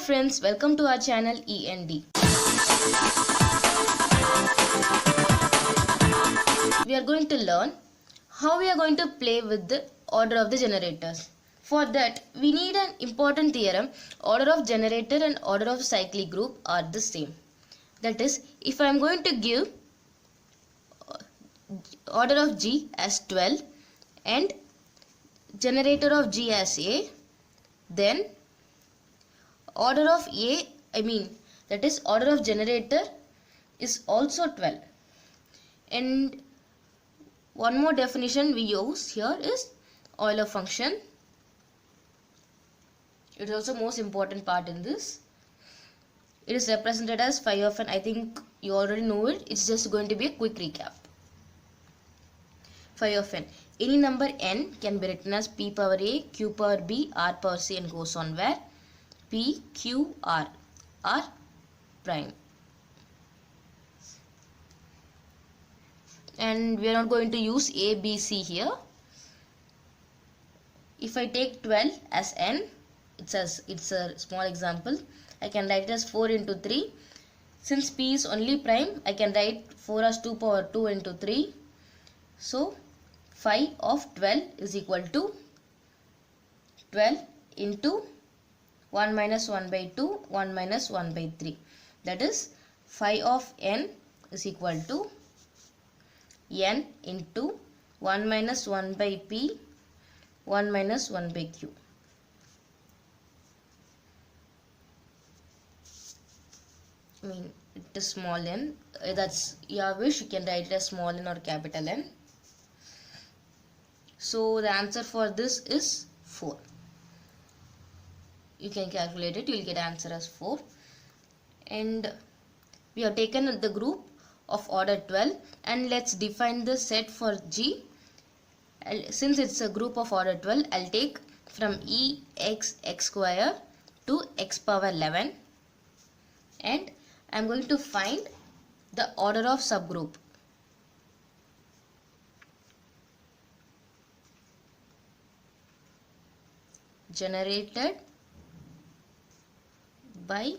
friends, welcome to our channel END. We are going to learn how we are going to play with the order of the generators. For that, we need an important theorem. Order of generator and order of cyclic group are the same. That is, if I am going to give order of G as 12 and generator of G as A, then order of that is order of generator is also 12. And one more definition we use here is Euler function. It is also most important part in this. It is represented as phi of n. I think you already know it. It's just going to be a quick recap. Phi of n. Any number n can be written as p power a, q power b, r power c, and goes on, where p, q, r are prime. And we are not going to use a, b, c here. If I take 12 as n, it's a small example. I can write it as 4 into 3. Since p is only prime, I can write 4 as 2 power 2 into 3. So phi of 12 is equal to 12 into 1 minus 1 by 2, 1 minus 1 by 3. That is, phi of n is equal to n into 1 minus 1 by p, 1 minus 1 by q. It is small n. That's your wish. You can write it as small n or capital N. So the answer for this is 4. You can calculate it. You will get answer as 4. And we have taken the group of order 12, and let's define the set for G. Since it's a group of order 12, I'll take from x square to x power 11, and I'm going to find the order of subgroup. Generated by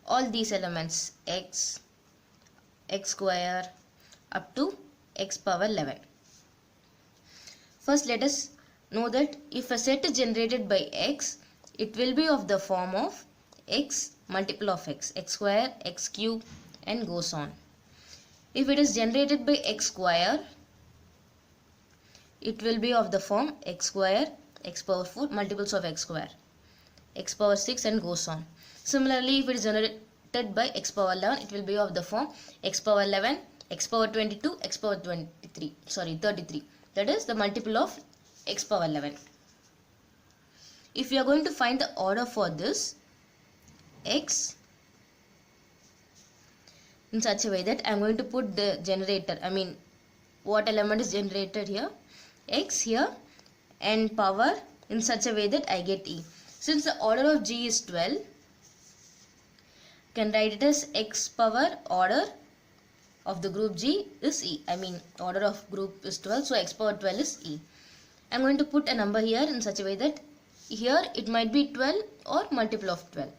all these elements x square up to x power 11. First, let us know that if a set is generated by x, it will be of the form of x multiple of x square, x cube, and goes on. If it is generated by x square, it will be of the form x square, x power 4, multiples of x square, x power 6, and goes on. Similarly, if it is generated by x power 11, it will be of the form x power 11, x power 22, x power 33. That is the multiple of x power 11. If you are going to find the order for this x in such a way that I am going to put the generator, what element is generated here, x here, and power in such a way that I get e. Since the order of G is 12, can write it as x power order of the group G is e. Order of group is 12, so x power 12 is e. I am going to put a number here in such a way that here it might be 12 or multiple of 12.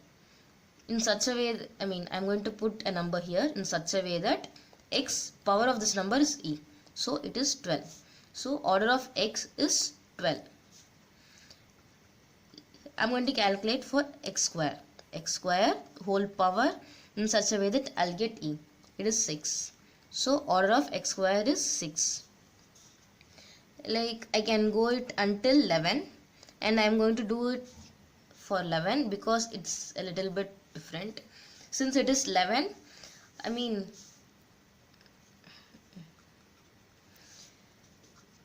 In such a way, I'm going to put a number here in such a way that x power of this number is e. So it is 12. So order of x is 12. I'm going to calculate for x square. X square whole power in such a way that I'll get e. It is 6. So order of x square is 6. I can go it until 11, and I'm going to do it for 11 because it's a little bit different. Since it is 11,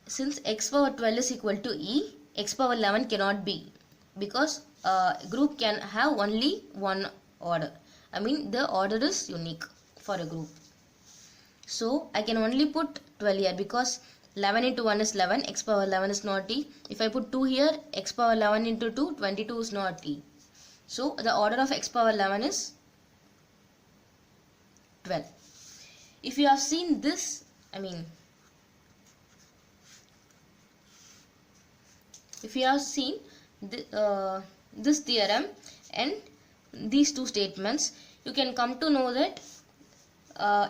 since x power 12 is equal to e, x power 11 cannot be, because group can have only one order. The order is unique for a group. So I can only put 12 here because 11 into 1 is 11, x power 11 is not e. If I put 2 here, x power 11 into 2, 22 is not e. So the order of x power 11 is 12. If you have seen this, if you have seen this theorem, and these two statements, you can come to know that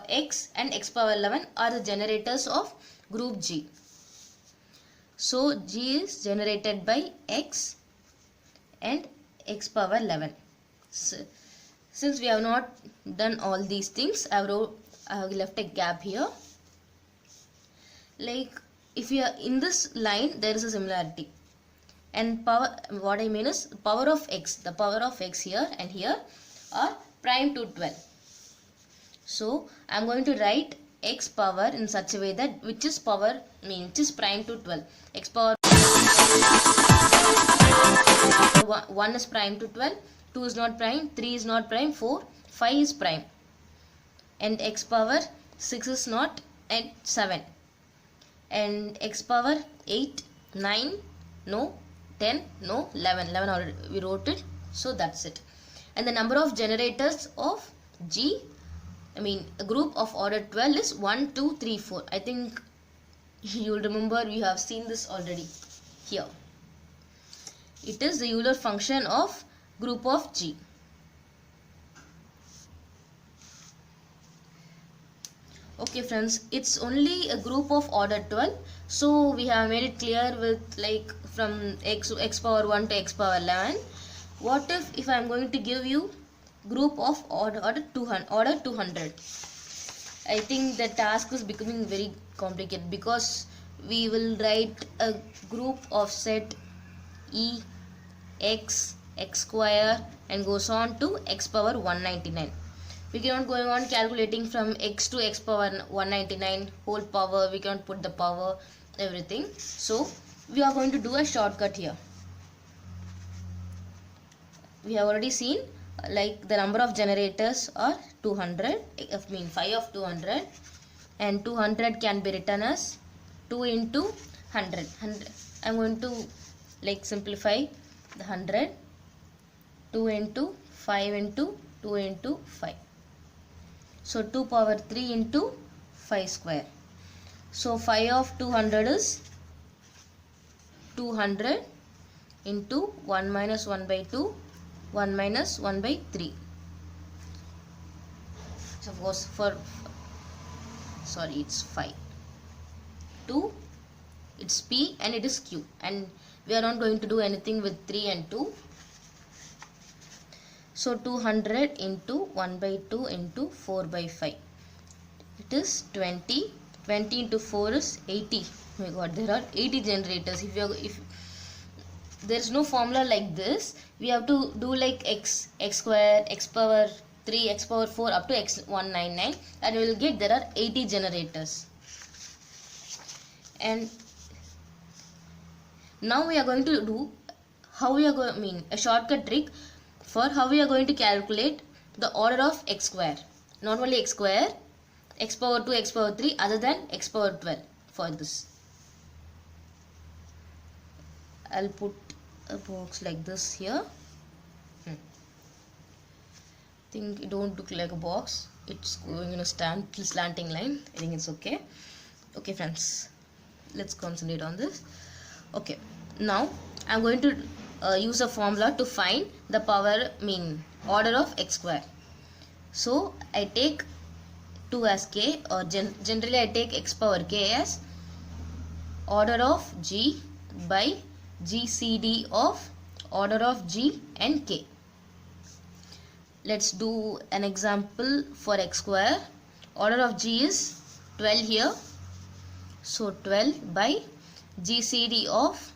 x and x power 11 are the generators of group G. So G is generated by x and x power 11. So, since we have not done all these things, I have left a gap here. Like if you are in this line, there is a similarity, and power, what I mean is power of x, the power of x here and here are prime to 12. So I am going to write x power in such a way that which is prime to 12. X power 1 is prime to 12, 2 is not prime, 3 is not prime, 4, 5 is prime, and x power 6 is not, and 7, and x power 8, 9, no, 10, no, 11 already we wrote it. So that's it. And the number of generators of G, a group of order 12 is 1, 2, 3, 4. I think you'll remember we have seen this already here. It is the Euler function of group of G. Okay friends, it's only a group of order 12. So we have made it clear with like from x power 1 to x power 11. What if I am going to give you group of order 200? I think the task is becoming very complicated, because we will write a group of set E, x, x square, and goes on to x power 199. We cannot go on calculating from x to x power 199 whole power. We cannot put the power, everything. So we are going to do a shortcut here. We have already seen like the number of generators are 200, 5 of 200, and 200 can be written as 2 into 100. I am going to like simplify the 100, 2 into 5 into 2 into 5. So 2 power 3 into 5 square. So 5 of 200 is 200 into 1 minus 1 by 2, 1 minus 1 by 3. Suppose it's 5. 2, it's P and it is Q, and we are not going to do anything with 3 and 2. So 200 into 1 by 2 into 4 by 5. It is 20. 20 into 4 is 80. Oh my god, there are 80 generators. If there is no formula like this, we have to do like x square, x power 3, x power 4 up to x 199, and we will get there are 80 generators. And now we are going to do a shortcut trick for how we are going to calculate the order of x square. Not only x square, x power 2, x power 3, other than x power 12 for this. I'll put a box like this here. I think it don't look like a box. It's going in a slanting line. I think it's okay. Okay friends, let's concentrate on this. Okay, now I'm going to use a formula to find the order of x square. So I take 2 as k, or generally I take x power k as order of G by GCD of order of G and k. Let's do an example for x square. Order of G is 12 here. So 12 by GCD of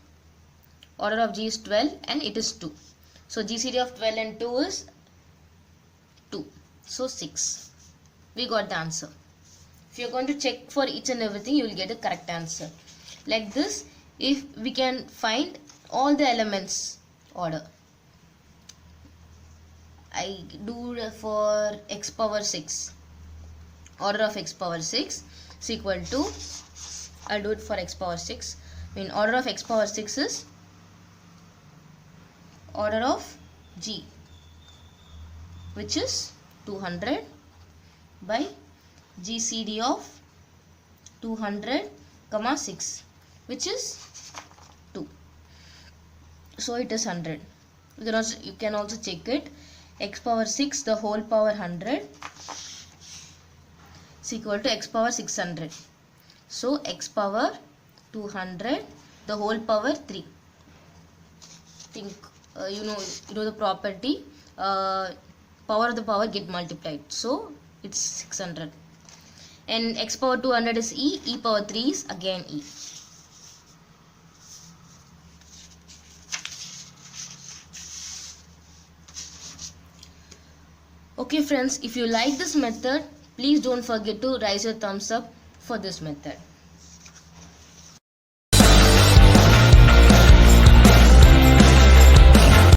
order of G is 12 and it is 2. So GCD of 12 and 2 is 2. So 6. We got the answer. If you are going to check for each and everything, you will get a correct answer. Like this, if we can find all the elements order. I do for x power 6. Order of x power 6 is equal to, I'll do it for x power 6. Order of x power 6 is order of G, which is 200 by GCD of 200, 6, which is 2. So it is 100. You can also check it. x power 6 the whole power 100 is equal to x power 600. So x power 200 the whole power 3. Think you know the property, power of the power get multiplied, so it's 600. And x power 200 is e power 3 is again e. Okay friends, if you like this method, please don't forget to raise your thumbs up for this method.